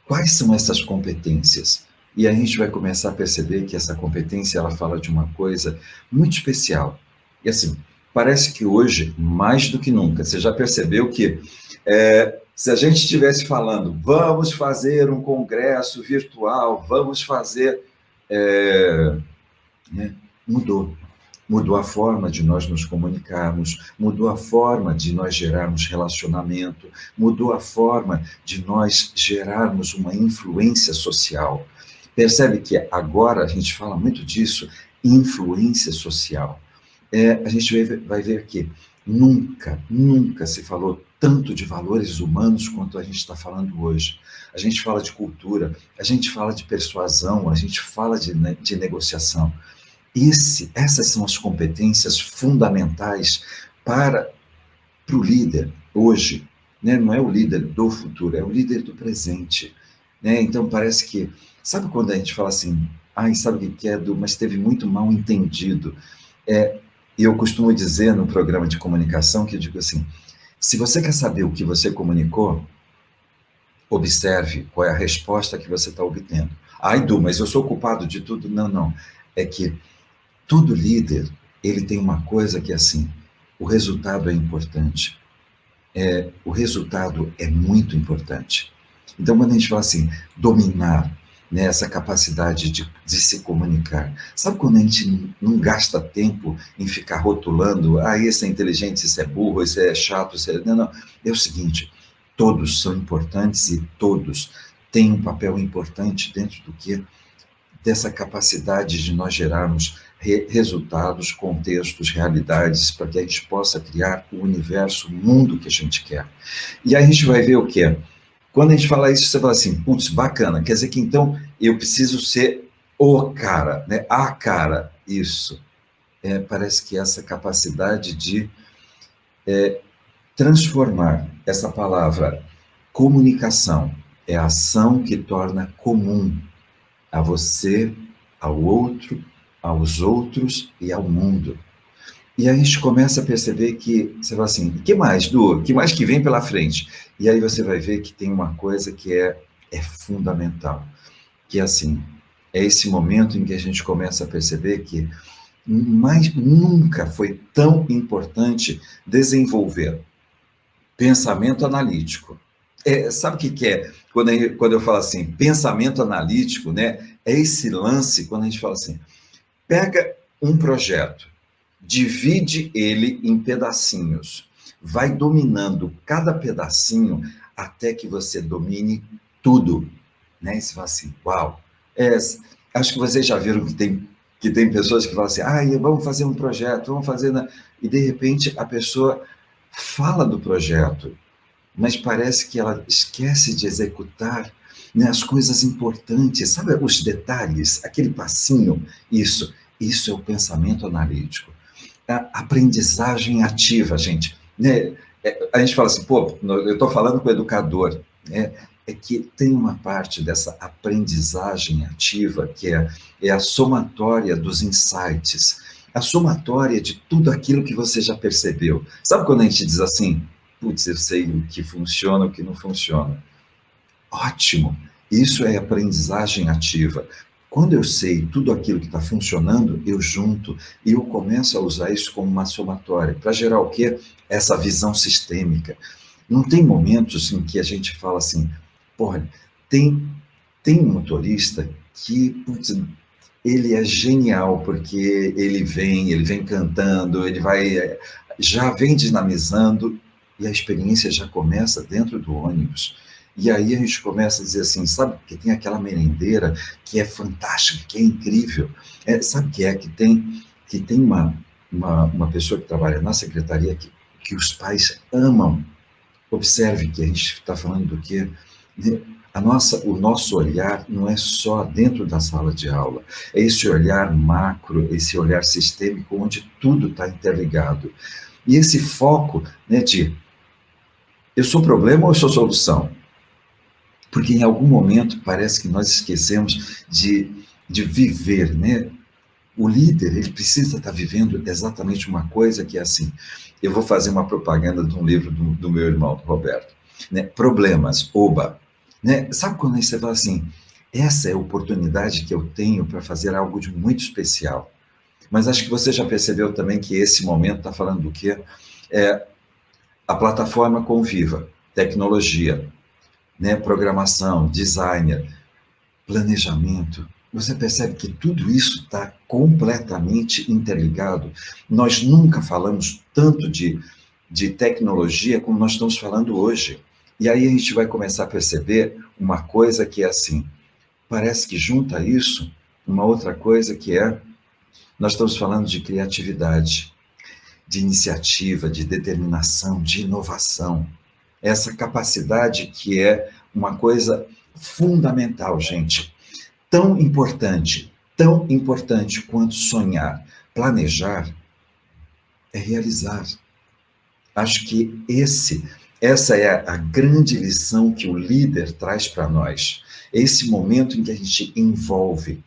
Quais são essas competências? E a gente vai começar a perceber que essa competência, ela fala de uma coisa muito especial. E assim, parece que hoje, mais do que nunca, você já percebeu que se a gente estivesse falando, vamos fazer um congresso virtual, vamos fazer... né? Mudou a forma de nós nos comunicarmos, mudou a forma de nós gerarmos relacionamento, mudou a forma de nós gerarmos uma influência social. Percebe que agora a gente fala muito disso, influência social. A gente vai ver que Nunca, nunca se falou tanto de valores humanos quanto a gente está falando hoje. A gente fala de cultura, a gente fala de persuasão, a gente fala de negociação. Essas são as competências fundamentais para o líder hoje, né? Não é o líder do futuro, é o líder do presente, né? Então parece que, sabe quando a gente fala assim, sabe o que é, mas teve muito mal entendido. E eu costumo dizer no programa de comunicação, que eu digo assim, se você quer saber o que você comunicou, observe qual é a resposta que você está obtendo. Edu, mas eu sou culpado de tudo? Não, não. É que todo líder, ele tem uma coisa que é assim, o resultado é importante. O resultado é muito importante. Então, quando a gente fala assim, dominar, né, essa capacidade de se comunicar, sabe quando a gente não gasta tempo em ficar rotulando, esse é inteligente, esse é burro, esse é chato, esse é... Não, não. É o seguinte, todos são importantes e todos têm um papel importante dentro do que? Dessa capacidade de nós gerarmos resultados, contextos, realidades, para que a gente possa criar o universo, o mundo que a gente quer. E aí a gente vai ver o quê? Quando a gente fala isso, você fala assim, putz, bacana, quer dizer que então eu preciso ser o cara, né? A cara, isso. Parece que essa capacidade de transformar essa palavra comunicação é a ação que torna comum a você, ao outro, aos outros e ao mundo. E aí a gente começa a perceber que, você fala assim, o que mais, Du? O que mais que vem pela frente? E aí você vai ver que tem uma coisa que é fundamental, que é assim, é esse momento em que a gente começa a perceber que nunca foi tão importante desenvolver pensamento analítico. Sabe o que é? Quando eu falo assim, pensamento analítico, né? É esse lance, quando a gente fala assim, pega um projeto, divide ele em pedacinhos, vai dominando cada pedacinho até que você domine tudo, né? E você fala assim, uau! Acho que vocês já viram que tem pessoas que falam assim, vamos fazer um projeto, vamos fazer... E, de repente, a pessoa fala do projeto, mas parece que ela esquece de executar, né, as coisas importantes, sabe, os detalhes, aquele passinho, isso é o pensamento analítico. A aprendizagem ativa, gente. Né? A gente fala assim, eu estou falando com o educador, né? É que tem uma parte dessa aprendizagem ativa que é a somatória dos insights, a somatória de tudo aquilo que você já percebeu. Sabe quando a gente diz assim, putz, eu sei o que funciona, o que não funciona. Ótimo! Isso é aprendizagem ativa. Quando eu sei tudo aquilo que está funcionando, eu junto e eu começo a usar isso como uma somatória, para gerar o quê? Essa visão sistêmica. Não tem momentos em que a gente fala assim, tem um motorista que, putz, ele é genial, porque ele vem cantando, já vem dinamizando, e a experiência já começa dentro do ônibus. E aí a gente começa a dizer assim, sabe, que tem aquela merendeira que é fantástica, que é incrível. Sabe que tem uma pessoa que trabalha na secretaria que os pais amam. Observe que a gente está falando do quê? O nosso olhar não é só dentro da sala de aula, é esse olhar macro, esse olhar sistêmico, onde tudo está interligado. E esse foco, né, de eu sou problema ou eu sou solução? Porque em algum momento parece que nós esquecemos de viver, né? O líder, ele precisa estar vivendo exatamente uma coisa que é assim, eu vou fazer uma propaganda de um livro do meu irmão, do Roberto, né? Problemas, oba, né? Sabe quando você fala assim, essa é a oportunidade que eu tenho para fazer algo de muito especial. Mas acho que você já percebeu também que esse momento está falando do quê? A plataforma Conviva, tecnologia, né? Programação, designer, planejamento. Você percebe que tudo isso está completamente interligado. Nós nunca falamos tanto de tecnologia como nós estamos falando hoje. E aí a gente vai começar a perceber uma coisa que é assim, parece que junta isso, uma outra coisa que nós estamos falando de criatividade. de iniciativa, de determinação, de inovação. Essa capacidade que é uma coisa fundamental, gente. Tão importante quanto sonhar, planejar, é realizar. Acho que essa é a grande lição que o líder traz para nós. Esse momento em que a gente envolve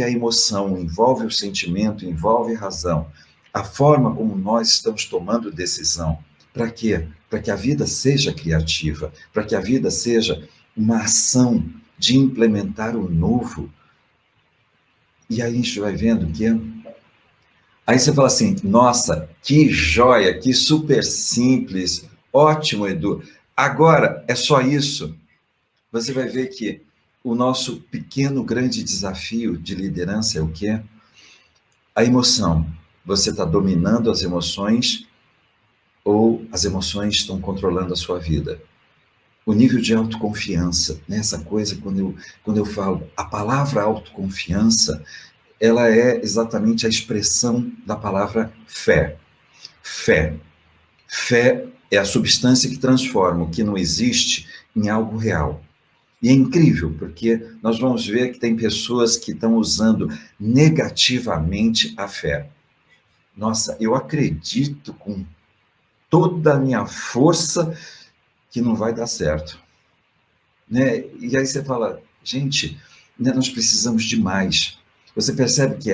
a emoção, envolve o sentimento, envolve a razão, a forma como nós estamos tomando decisão. Para quê? Para que a vida seja criativa, para que a vida seja uma ação de implementar o novo. E aí a gente vai vendo que... Aí você fala assim, nossa, que joia, que super simples, ótimo, Edu. Agora, é só isso? Você vai ver que o nosso pequeno, grande desafio de liderança é o quê? A emoção. Você está dominando as emoções ou as emoções estão controlando a sua vida? O nível de autoconfiança, né? Essa coisa, quando eu falo, a palavra autoconfiança, ela é exatamente a expressão da palavra fé. Fé. Fé é a substância que transforma o que não existe em algo real. E é incrível, porque nós vamos ver que tem pessoas que estão usando negativamente a fé. Nossa, eu acredito com toda a minha força que não vai dar certo. Né? E aí você fala, gente, né, nós precisamos de mais. Você percebe que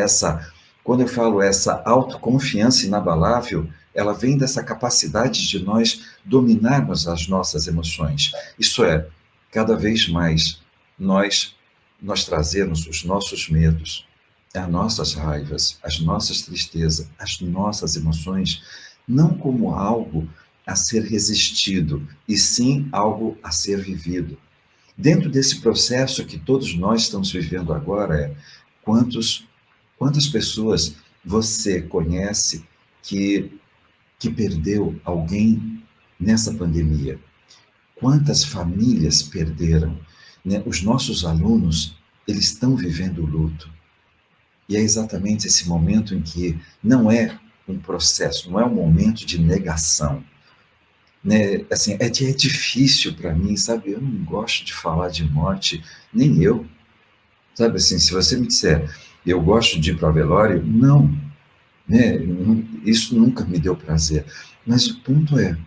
quando eu falo essa autoconfiança inabalável, ela vem dessa capacidade de nós dominarmos as nossas emoções. Isso é, cada vez mais nós trazemos os nossos medos, as nossas raivas, as nossas tristezas, as nossas emoções, não como algo a ser resistido, e sim algo a ser vivido. Dentro desse processo que todos nós estamos vivendo agora, quantas pessoas você conhece que perdeu alguém nessa pandemia? Quantas famílias perderam? Né? Os nossos alunos, eles estão vivendo o luto. E é exatamente esse momento em que não é um processo, não é um momento de negação. Né? Assim, é difícil para mim, sabe? Eu não gosto de falar de morte, nem eu. Sabe assim, se você me disser, eu gosto de ir para o velório, não. Né? Isso nunca me deu prazer. Mas o ponto é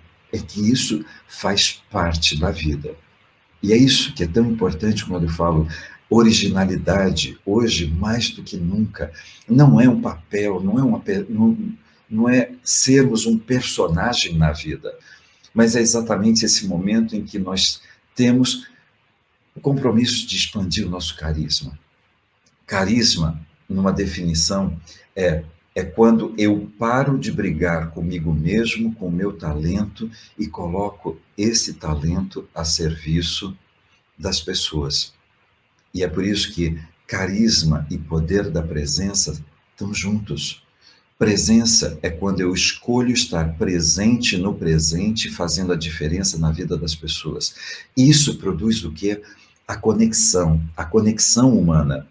que isso faz parte da vida. E é isso que é tão importante quando eu falo originalidade, hoje, mais do que nunca. Não é um papel, não é sermos um personagem na vida, mas é exatamente esse momento em que nós temos o compromisso de expandir o nosso carisma. Carisma, numa definição, é quando eu paro de brigar comigo mesmo, com o meu talento, e coloco esse talento a serviço das pessoas. E é por isso que carisma e poder da presença estão juntos. Presença é quando eu escolho estar presente no presente, fazendo a diferença na vida das pessoas. Isso produz o quê? A conexão humana.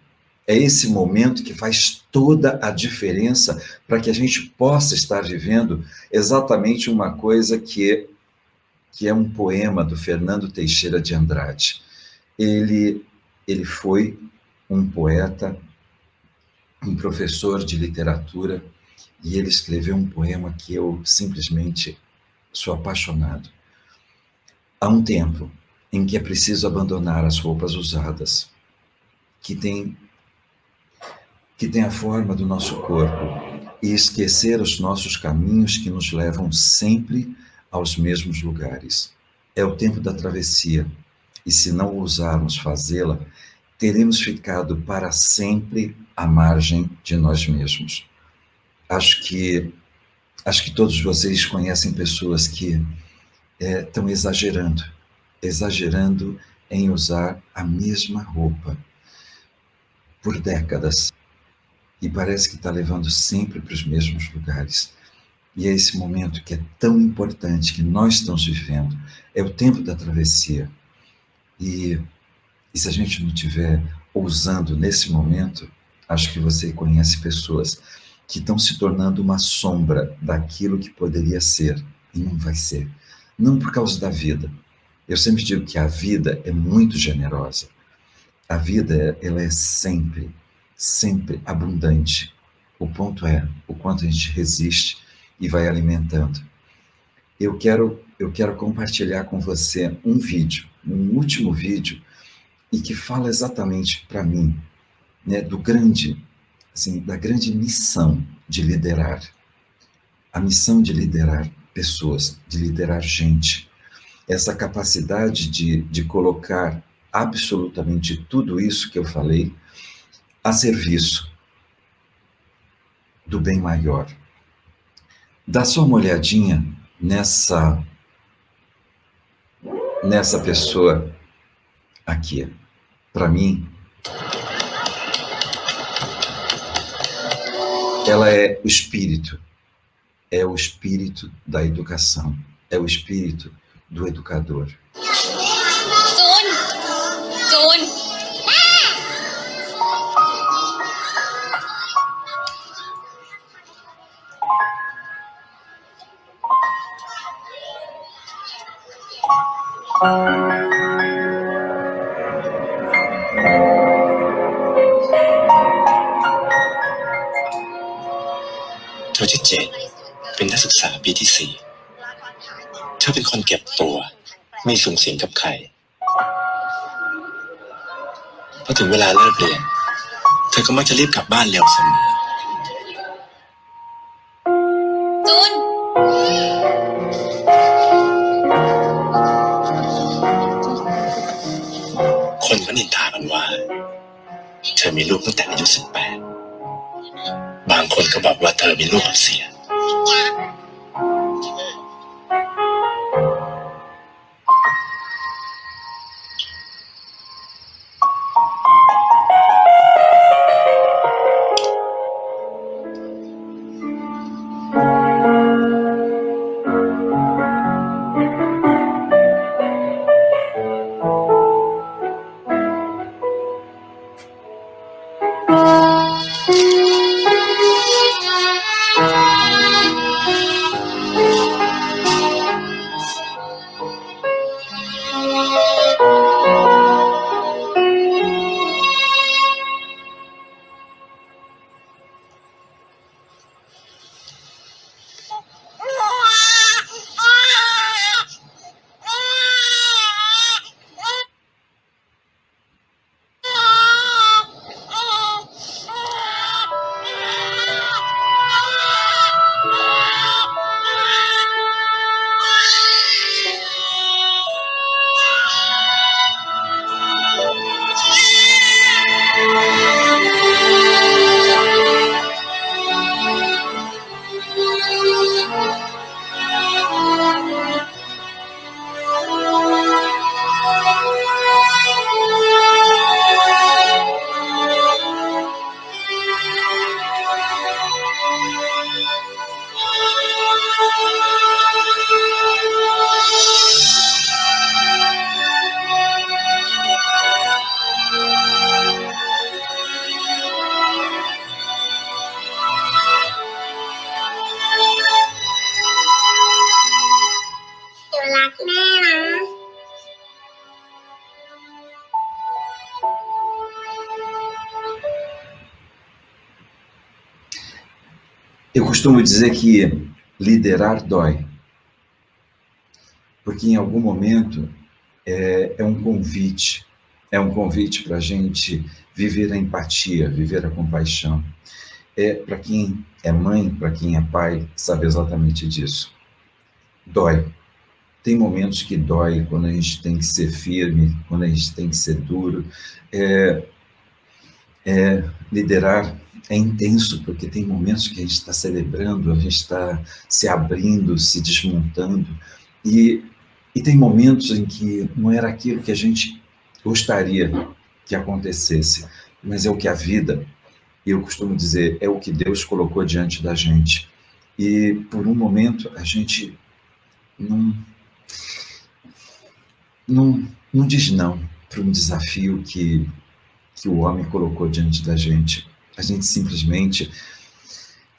É esse momento que faz toda a diferença para que a gente possa estar vivendo exatamente uma coisa que é um poema do Fernando Teixeira de Andrade. Ele foi um poeta, um professor de literatura, e ele escreveu um poema que eu simplesmente sou apaixonado. Há um tempo em que é preciso abandonar as roupas usadas, que tem a forma do nosso corpo, e esquecer os nossos caminhos que nos levam sempre aos mesmos lugares. É o tempo da travessia, e se não ousarmos fazê-la, teremos ficado para sempre à margem de nós mesmos. Acho que todos vocês conhecem pessoas que estão exagerando em usar a mesma roupa por décadas, e parece que está levando sempre para os mesmos lugares. E é esse momento que é tão importante, que nós estamos vivendo, é o tempo da travessia. E se a gente não estiver ousando nesse momento, acho que você conhece pessoas que estão se tornando uma sombra daquilo que poderia ser e não vai ser. Não por causa da vida. Eu sempre digo que a vida é muito generosa. A vida, ela é sempre, sempre abundante. O ponto é o quanto a gente resiste e vai alimentando. Eu quero compartilhar com você um vídeo, um último vídeo, e que fala exatamente para mim, né, da grande missão de liderar. A missão de liderar pessoas, de liderar gente. Essa capacidade de colocar absolutamente tudo isso que eu falei a serviço do bem maior. Dá só uma olhadinha nessa pessoa aqui. Para mim, ela é o espírito da educação, é o espírito do educador. Jun!เธอชื่อเจนเป็นนักศึกษาปีที่ 4 เธอเป็นคนเก็บตัวไม่สุงสิงกับใครพอถึงเวลาเลิกเรียนเธอก็มักจะรีบกลับบ้านเร็วเสมอ จุน คนก็นินทากันว่าเธอมีลูกตั้งแต่อายุ 18 บางคนก็บอกว่าเธอมีลูกกับเสีย Eu costumo dizer que liderar dói, porque em algum momento é um convite para a gente viver a empatia, viver a compaixão. Para quem é mãe, para quem é pai, sabe exatamente disso. Dói. Tem momentos que dói, quando a gente tem que ser firme, quando a gente tem que ser duro. Liderar é intenso, porque tem momentos que a gente está celebrando, a gente está se abrindo, se desmontando, e tem momentos em que não era aquilo que a gente gostaria que acontecesse, mas é o que a vida, eu costumo dizer, é o que Deus colocou diante da gente. E por um momento a gente não diz não para um desafio que o homem colocou diante da gente. A gente simplesmente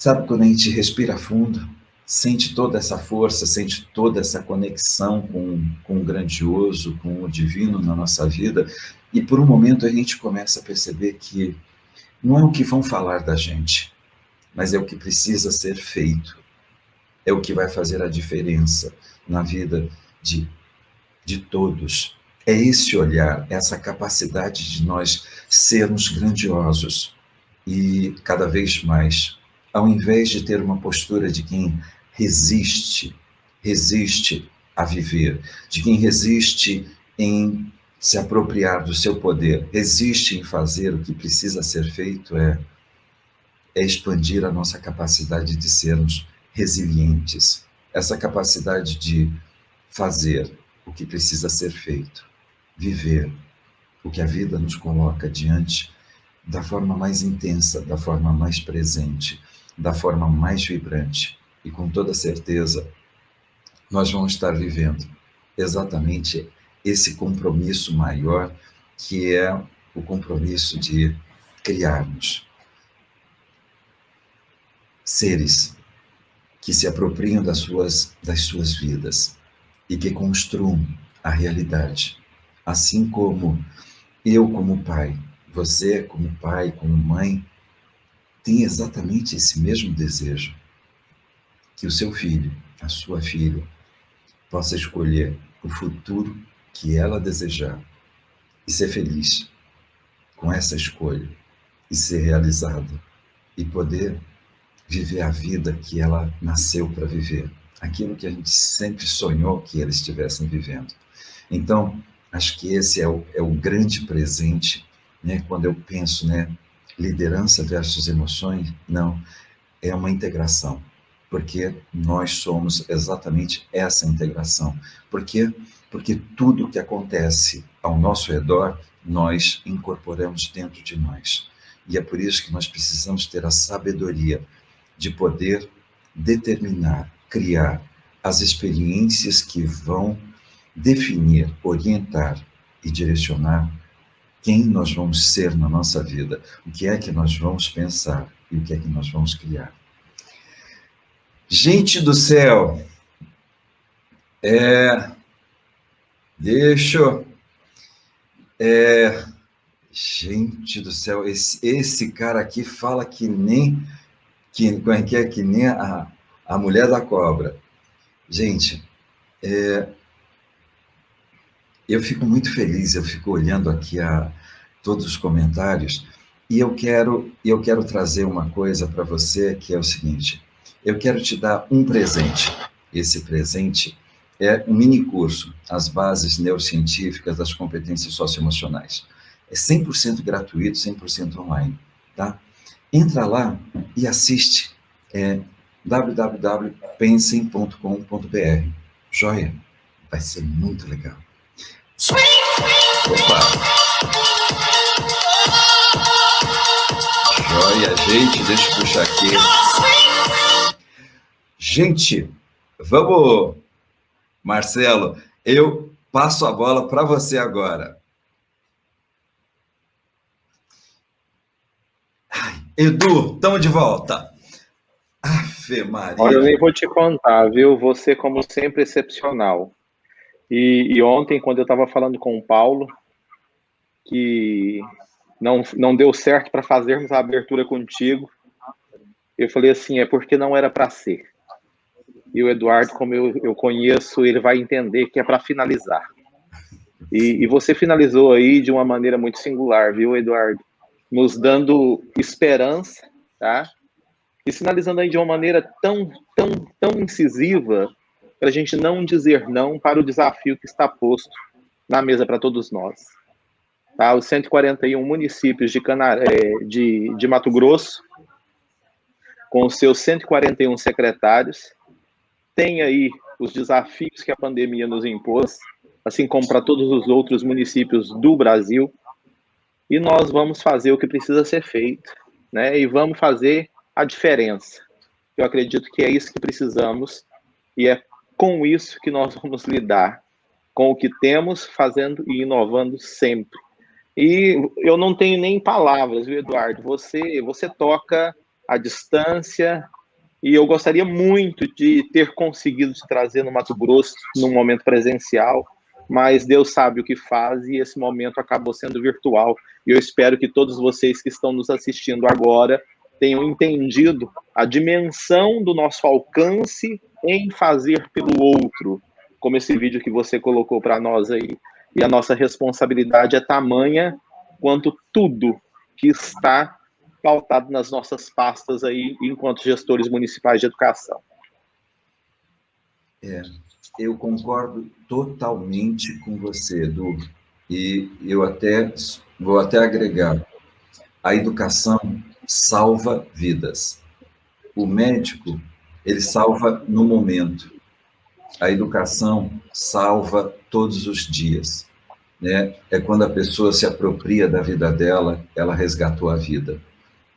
Sabe quando a gente respira fundo, sente toda essa força, sente toda essa conexão com o grandioso, com o divino na nossa vida, e por um momento a gente começa a perceber que não é o que vão falar da gente, mas é o que precisa ser feito, é o que vai fazer a diferença na vida de todos. É esse olhar, essa capacidade de nós sermos grandiosos e cada vez mais, ao invés de ter uma postura de quem resiste a viver, de quem resiste em se apropriar do seu poder, resiste em fazer o que precisa ser feito, é expandir a nossa capacidade de sermos resilientes, essa capacidade de fazer o que precisa ser feito, viver o que a vida nos coloca diante da forma mais intensa, da forma mais presente, da forma mais vibrante. E com toda certeza, nós vamos estar vivendo exatamente esse compromisso maior, que é o compromisso de criarmos seres que se apropriam das suas vidas e que construam a realidade. Assim como eu, como pai, você, como pai, como mãe, tem exatamente esse mesmo desejo, que o seu filho, a sua filha, possa escolher o futuro que ela desejar e ser feliz com essa escolha e ser realizada e poder viver a vida que ela nasceu para viver, aquilo que a gente sempre sonhou que eles estivessem vivendo. Então, acho que esse é o grande presente, né? Quando eu penso, né, liderança versus emoções, não, é uma integração, porque nós somos exatamente essa integração. Por quê? Porque tudo que acontece ao nosso redor, nós incorporamos dentro de nós. E é por isso que nós precisamos ter a sabedoria de poder determinar, criar as experiências que vão definir, orientar e direcionar quem nós vamos ser na nossa vida, o que é que nós vamos pensar e o que é que nós vamos criar. Gente do céu, gente do céu, esse cara aqui fala que nem a mulher da cobra. Gente, eu fico muito feliz, eu fico olhando aqui todos os comentários, e eu quero trazer uma coisa para você, que é o seguinte: eu quero te dar um presente. Esse presente é um mini curso, As Bases Neurocientíficas das Competências Socioemocionais. É 100% gratuito, 100% online, tá? Entra lá e assiste, www.pensem.com.br. Joia? Vai ser muito legal. Opa! Joia, gente, deixa eu puxar aqui. Gente, vamos, Marcelo, eu passo a bola para você agora. Edu, estamos de volta. Ave Maria. Olha, eu nem vou te contar, viu? Você, como sempre, excepcional. E ontem, quando eu estava falando com o Paulo, que não deu certo para fazermos a abertura contigo, eu falei assim, é porque não era para ser. E o Eduardo, como eu conheço, ele vai entender que é para finalizar. E você finalizou aí de uma maneira muito singular, viu, Eduardo? Nos dando esperança, tá? E sinalizando aí de uma maneira tão incisiva para a gente não dizer não para o desafio que está posto na mesa para todos nós. Tá? Os 141 municípios de Mato Grosso, com os seus 141 secretários, têm aí os desafios que a pandemia nos impôs, assim como para todos os outros municípios do Brasil, e nós vamos fazer o que precisa ser feito, né? E vamos fazer a diferença. Eu acredito que é isso que precisamos, e é com isso que nós vamos lidar, com o que temos, fazendo e inovando sempre. E eu não tenho nem palavras, viu, Eduardo? Você toca à distância, e eu gostaria muito de ter conseguido te trazer no Mato Grosso num momento presencial, mas Deus sabe o que faz e esse momento acabou sendo virtual. E eu espero que todos vocês que estão nos assistindo agora tenham entendido a dimensão do nosso alcance em fazer pelo outro, como esse vídeo que você colocou para nós aí. E a nossa responsabilidade é tamanha quanto tudo que está pautado nas nossas pastas aí, enquanto gestores municipais de educação. Eu concordo totalmente com você, Edu, e vou até agregar, a educação salva vidas. O médico, ele salva no momento. A educação salva todos os dias, né? É quando a pessoa se apropria da vida dela, ela resgatou a vida.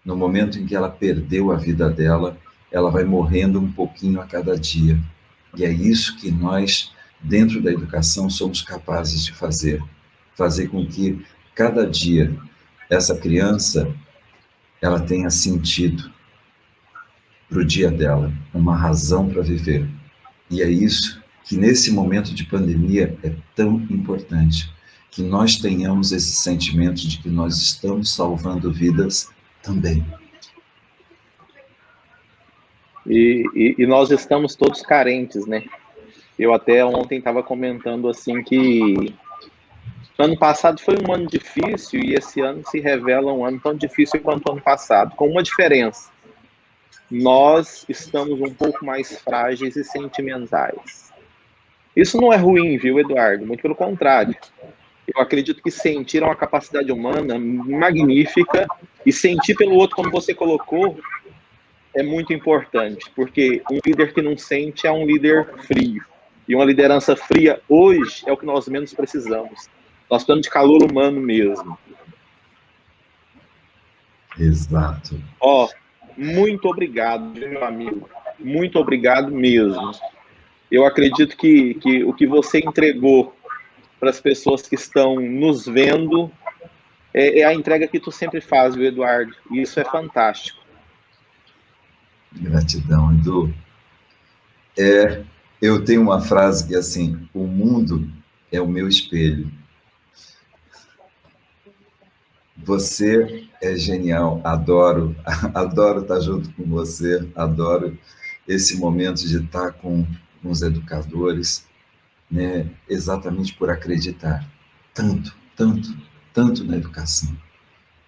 No momento em que ela perdeu a vida dela, ela vai morrendo um pouquinho a cada dia. E é isso que nós, dentro da educação, somos capazes de fazer. Fazer com que, cada dia, essa criança, ela tenha sentido para o dia dela, uma razão para viver. E é isso que, nesse momento de pandemia, é tão importante, que nós tenhamos esse sentimento de que nós estamos salvando vidas também. E nós estamos todos carentes, né? Eu até ontem estava comentando assim que ano passado foi um ano difícil e esse ano se revela um ano tão difícil quanto o ano passado, com uma diferença. Nós estamos um pouco mais frágeis e sentimentais. Isso não é ruim, viu, Eduardo? Muito pelo contrário. Eu acredito que sentir é uma capacidade humana magnífica e sentir pelo outro, como você colocou, é muito importante, porque um líder que não sente é um líder frio. E uma liderança fria, hoje, é o que nós menos precisamos. Nós precisamos de calor humano mesmo. Exato. Muito obrigado, meu amigo. Muito obrigado mesmo. Eu acredito que o que você entregou para as pessoas que estão nos vendo é a entrega que tu sempre faz, viu, Eduardo? E isso é fantástico. Gratidão, Edu. Eu tenho uma frase que é assim: o mundo é o meu espelho. Você é genial, adoro estar junto com você, adoro esse momento de estar com os educadores, né? Exatamente por acreditar tanto na educação,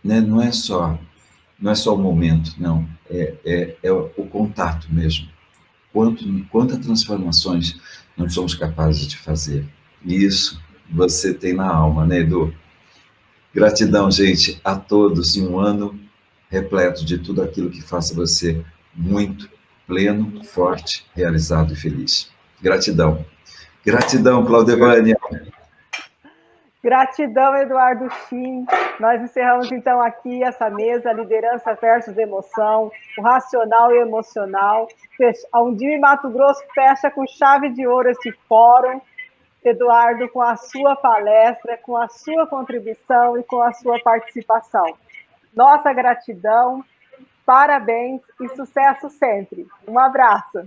né? Não é só o momento, não, é o contato mesmo. Quantas transformações nós somos capazes de fazer. E isso você tem na alma, né, Edu? Gratidão, gente, a todos, e um ano repleto de tudo aquilo que faça você muito pleno, forte, realizado e feliz. Gratidão. Gratidão, Claudevânia. Gratidão, Eduardo Chin. Nós encerramos, então, aqui essa mesa, liderança versus emoção, o racional e emocional. A Undime Mato Grosso fecha com chave de ouro esse fórum. Eduardo, com a sua palestra, com a sua contribuição e com a sua participação. Nossa gratidão, parabéns e sucesso sempre. Um abraço.